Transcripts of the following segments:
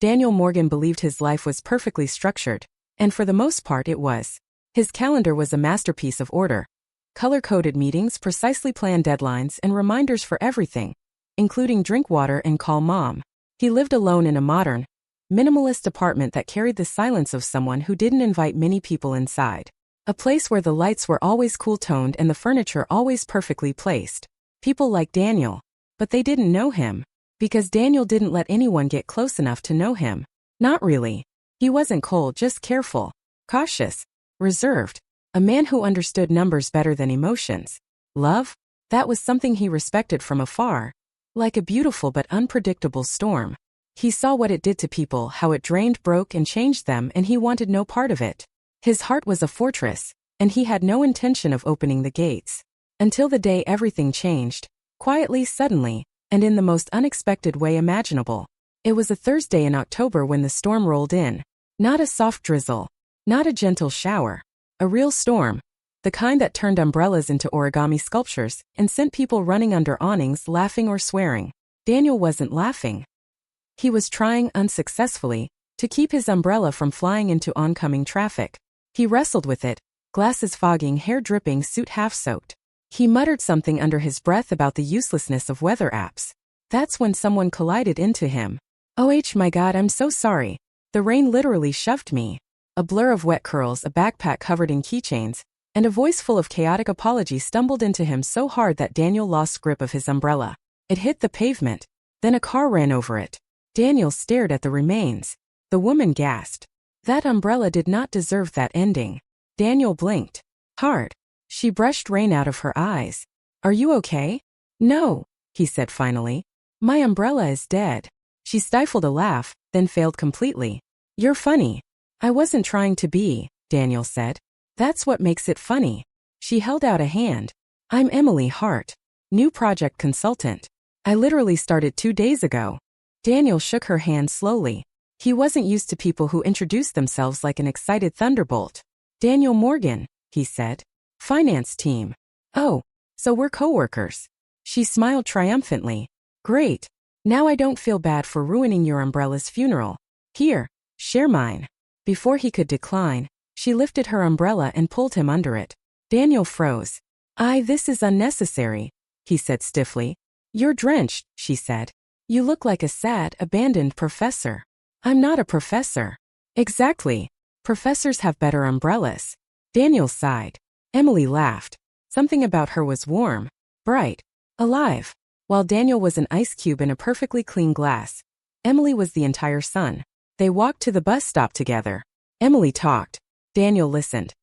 Daniel Morgan believed his life was perfectly structured, and for the most part it was. His calendar was a masterpiece of order. Color-coded meetings, precisely planned deadlines, and reminders for everything, including drink water and call mom. He lived alone in a modern, minimalist apartment that carried the silence of someone who didn't invite many people inside. A place where the lights were always cool-toned and the furniture always perfectly placed. People like Daniel. But they didn't know him. Because Daniel didn't let anyone get close enough to know him. Not really. He wasn't cold, just careful, cautious, reserved. A man who understood numbers better than emotions. Love? That was something he respected from afar. Like a beautiful but unpredictable storm. He saw what it did to people, how it drained, broke, and changed them, and he wanted no part of it. His heart was a fortress, and he had no intention of opening the gates. Until the day everything changed. Quietly, suddenly, and in the most unexpected way imaginable. It was a Thursday in October when the storm rolled in. Not a soft drizzle. Not a gentle shower. A real storm. The kind that turned umbrellas into origami sculptures and sent people running under awnings, laughing or swearing. Daniel wasn't laughing. He was trying, unsuccessfully, to keep his umbrella from flying into oncoming traffic. He wrestled with it, glasses fogging, hair dripping, suit half-soaked. He muttered something under his breath about the uselessness of weather apps. That's when someone collided into him. "Oh my God, I'm so sorry. The rain literally shoved me." A blur of wet curls, a backpack covered in keychains, and a voice full of chaotic apology stumbled into him so hard that Daniel lost grip of his umbrella. It hit the pavement. Then a car ran over it. Daniel stared at the remains. The woman gasped. That umbrella did not deserve that ending. Daniel blinked. Hard. She brushed rain out of her eyes. "Are you okay?" "No," he said finally. "My umbrella is dead." She stifled a laugh, then failed completely. "You're funny." "I wasn't trying to be," Daniel said. "That's what makes it funny." She held out a hand. "I'm Emily Hart, new project consultant. I literally started 2 days ago." Daniel shook her hand slowly. He wasn't used to people who introduced themselves like an excited thunderbolt. "Daniel Morgan," he said. "Finance team." "Oh, so we're coworkers." She smiled triumphantly. "Great. Now I don't feel bad for ruining your umbrella's funeral. Here, share mine." Before he could decline, she lifted her umbrella and pulled him under it. Daniel froze. This is unnecessary," he said stiffly. "You're drenched," she said. "You look like a sad, abandoned professor." "I'm not a professor." "Exactly. Professors have better umbrellas." Daniel sighed. Emily laughed. Something about her was warm, bright, alive. While Daniel was an ice cube in a perfectly clean glass, Emily was the entire sun. They walked to the bus stop together. Emily talked. Daniel listened.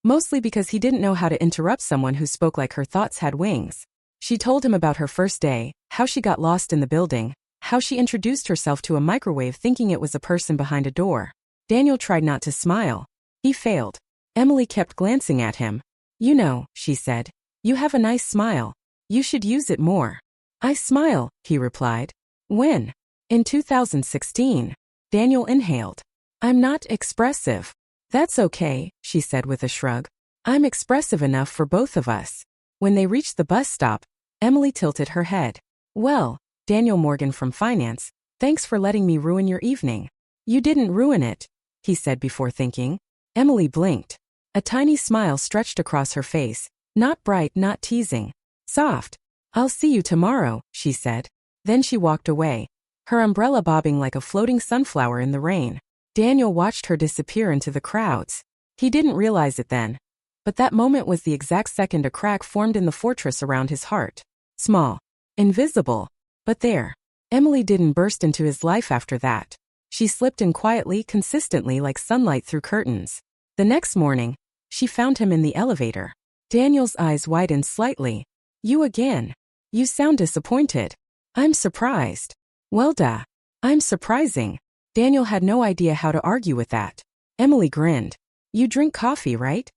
Mostly because he didn't know how to interrupt someone who spoke like her thoughts had wings. She told him about her first day, how she got lost in the building, how she introduced herself to a microwave thinking it was a person behind a door. Daniel tried not to smile. He failed. Emily kept glancing at him. "You know," she said, "you have a nice smile. You should use it more." "I smile," he replied. "When?" "In 2016. Daniel inhaled. "I'm not expressive." "That's okay," she said with a shrug. "I'm expressive enough for both of us." When they reached the bus stop, Emily tilted her head. "Well, Daniel Morgan from finance, thanks for letting me ruin your evening." "You didn't ruin it," he said before thinking. Emily blinked. A tiny smile stretched across her face. Not bright, not teasing. Soft. "I'll see you tomorrow," she said. Then she walked away, her umbrella bobbing like a floating sunflower in the rain. Daniel watched her disappear into the crowds. He didn't realize it then, but that moment was the exact second a crack formed in the fortress around his heart. Small. Invisible. But there. Emily didn't burst into his life after that. She slipped in quietly, consistently, like sunlight through curtains. The next morning, she found him in the elevator. Daniel's eyes widened slightly. "You again. You sound disappointed." "I'm surprised." "Well, duh. I'm surprising." Daniel had no idea how to argue with that. Emily grinned. "You drink coffee, right?"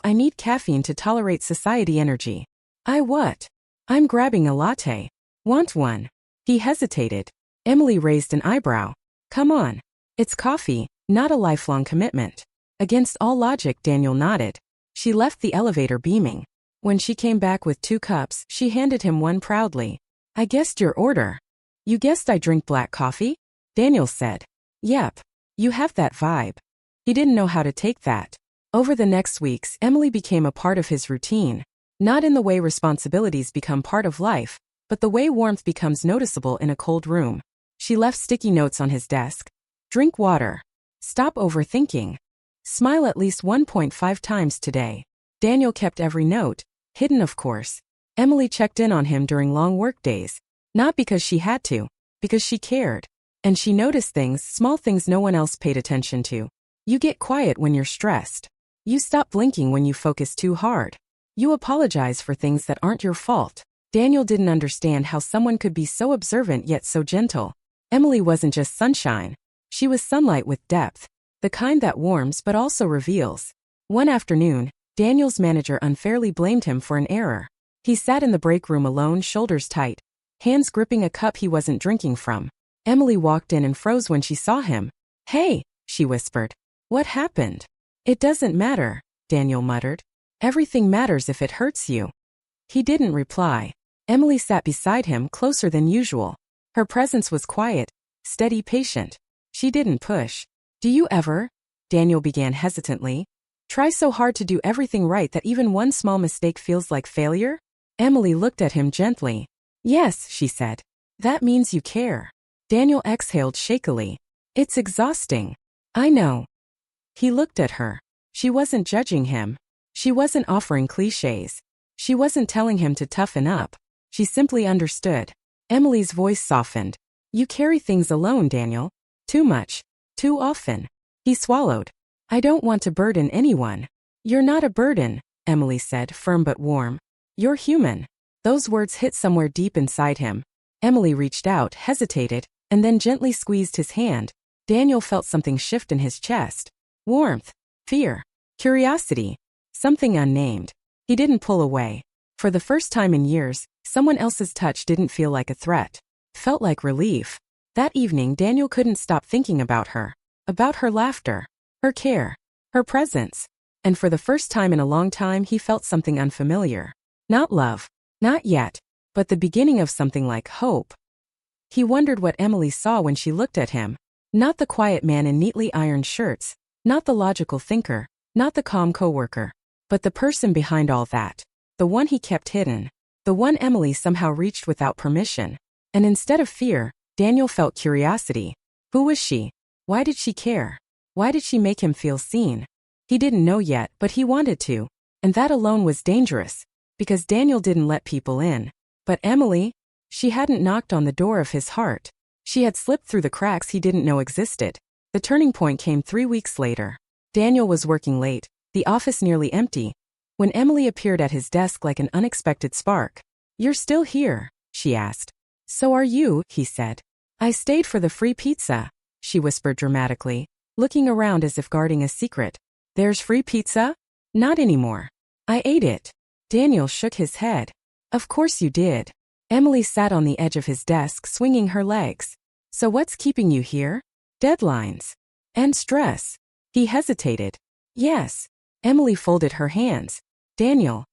I need caffeine to tolerate society energy." "I what?" "I'm grabbing a latte." "Want one?" He hesitated. Emily raised an eyebrow. "Come on. It's coffee, not a lifelong commitment." Against all logic, Daniel nodded. She left the elevator beaming. When she came back with 2 cups, she handed him one proudly. "I guessed your order." "You guessed I drink black coffee?" Daniel said. Yep. You have that vibe. He didn't know how to take that. Over the next weeks, Emily became a part of his routine. Not in the way responsibilities become part of life, but the way warmth becomes noticeable in a cold room. She left sticky notes on his desk. Drink water. Stop overthinking. Smile at least 1.5 times today. Daniel kept every note, hidden of course. Emily checked in on him during long work days. Not because she had to, because she cared. And she noticed things, small things no one else paid attention to. You get quiet when you're stressed. You stop blinking when you focus too hard. You apologize for things that aren't your fault. Daniel didn't understand how someone could be so observant yet so gentle. Emily wasn't just sunshine. She was sunlight with depth, the kind that warms but also reveals. One afternoon, Daniel's manager unfairly blamed him for an error. He sat in the break room alone, shoulders tight, hands gripping a cup he wasn't drinking from. Emily walked in and froze when she saw him. "Hey," she whispered. "What happened?" "It doesn't matter," Daniel muttered. "Everything matters if it hurts you." He didn't reply. Emily sat beside him, closer than usual. Her presence was quiet, steady, patient. She didn't push. "Do you ever," Daniel began hesitantly, "try so hard to do everything right that even one small mistake feels like failure?" Emily looked at him gently. "Yes," she said. "That means you care." Daniel exhaled shakily. "It's exhausting." "I know." He looked at her. She wasn't judging him. She wasn't offering cliches. She wasn't telling him to toughen up. She simply understood. Emily's voice softened. "You carry things alone, Daniel. Too much. Too often." He swallowed. "I don't want to burden anyone." "You're not a burden," Emily said, firm but warm. "You're human." Those words hit somewhere deep inside him. Emily reached out, hesitated, and then gently squeezed his hand. Daniel felt something shift in his chest. Warmth, fear, curiosity, something unnamed. He didn't pull away. For the first time in years, someone else's touch didn't feel like a threat. Felt like relief. That evening, Daniel couldn't stop thinking about her laughter, her care, her presence. And for the first time in a long time, he felt something unfamiliar. Not love, not yet, but the beginning of something like hope. He wondered what Emily saw when she looked at him. Not the quiet man in neatly ironed shirts, not the logical thinker, not the calm coworker, but the person behind all that. The one he kept hidden. The one Emily somehow reached without permission. And instead of fear, Daniel felt curiosity. Who was she? Why did she care? Why did she make him feel seen? He didn't know yet, but he wanted to. And that alone was dangerous, because Daniel didn't let people in. But Emily? She hadn't knocked on the door of his heart. She had slipped through the cracks he didn't know existed. The turning point came 3 weeks later. Daniel was working late, the office nearly empty, when Emily appeared at his desk like an unexpected spark. "You're still here?" she asked. "So are you," he said. "I stayed for the free pizza," she whispered dramatically, looking around as if guarding a secret. "There's free pizza?" "Not anymore. I ate it." Daniel shook his head. "Of course you did." Emily sat on the edge of his desk, swinging her legs. "So what's keeping you here?" "Deadlines. And stress." He hesitated. "Yes." Emily folded her hands. "Daniel,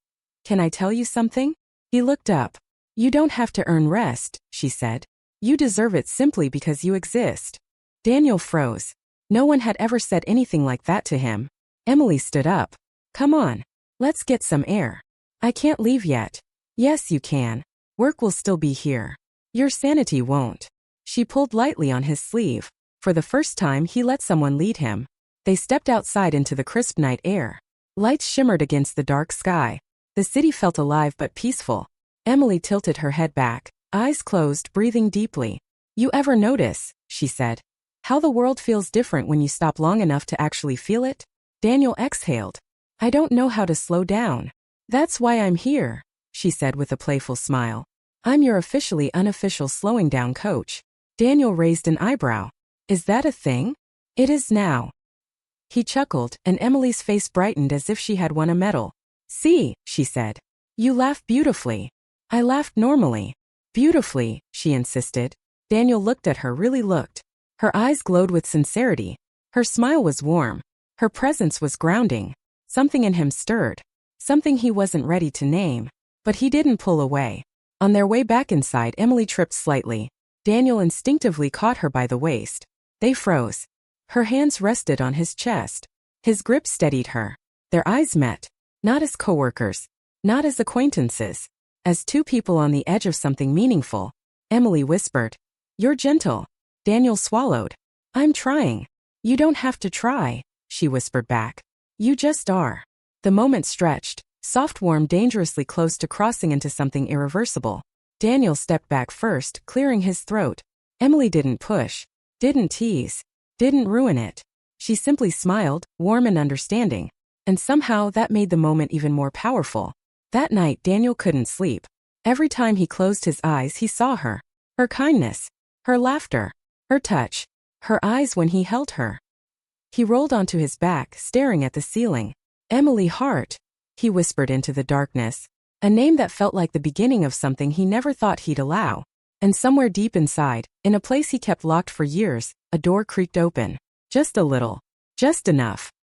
can I tell you something?" He looked up. "You don't have to earn rest," she said. "You deserve it simply because you exist." Daniel froze. No one had ever said anything like that to him. Emily stood up. "Come on. Let's get some air." "I can't leave yet." "Yes, you can. Work will still be here. Your sanity won't." She pulled lightly on his sleeve. For the first time, he let someone lead him. They stepped outside into the crisp night air. Lights shimmered against the dark sky. The city felt alive but peaceful. Emily tilted her head back, eyes closed, breathing deeply. "You ever notice," she said, "how the world feels different when you stop long enough to actually feel it?" Daniel exhaled. "I don't know how to slow down." "That's why I'm here," she said with a playful smile. "I'm your officially unofficial slowing down coach." Daniel raised an eyebrow. "Is that a thing?" "It is now." He chuckled, and Emily's face brightened as if she had won a medal. "See," she said. "You laugh beautifully." "I laughed normally." "Beautifully," she insisted. Daniel looked at her, really looked. Her eyes glowed with sincerity. Her smile was warm. Her presence was grounding. Something in him stirred. Something he wasn't ready to name. But he didn't pull away. On their way back inside, Emily tripped slightly. Daniel instinctively caught her by the waist. They froze. Her hands rested on his chest. His grip steadied her. Their eyes met. Not as coworkers. Not as acquaintances. As two people on the edge of something meaningful. Emily whispered. "You're gentle." Daniel swallowed. "I'm trying." "You don't have to try," she whispered back. "You just are." The moment stretched, soft warm dangerously close to crossing into something irreversible. Daniel stepped back first, clearing his throat. Emily didn't push. Didn't tease. Didn't ruin it. She simply smiled, warm and understanding. And somehow that made the moment even more powerful. That night Daniel couldn't sleep. Every time he closed his eyes he saw her. Her kindness. Her laughter. Her touch. Her eyes when he held her. He rolled onto his back, staring at the ceiling. "Emily Hart," he whispered into the darkness. A name that felt like the beginning of something he never thought he'd allow. And somewhere deep inside, in a place he kept locked for years, a door creaked open. Just a little. Just enough.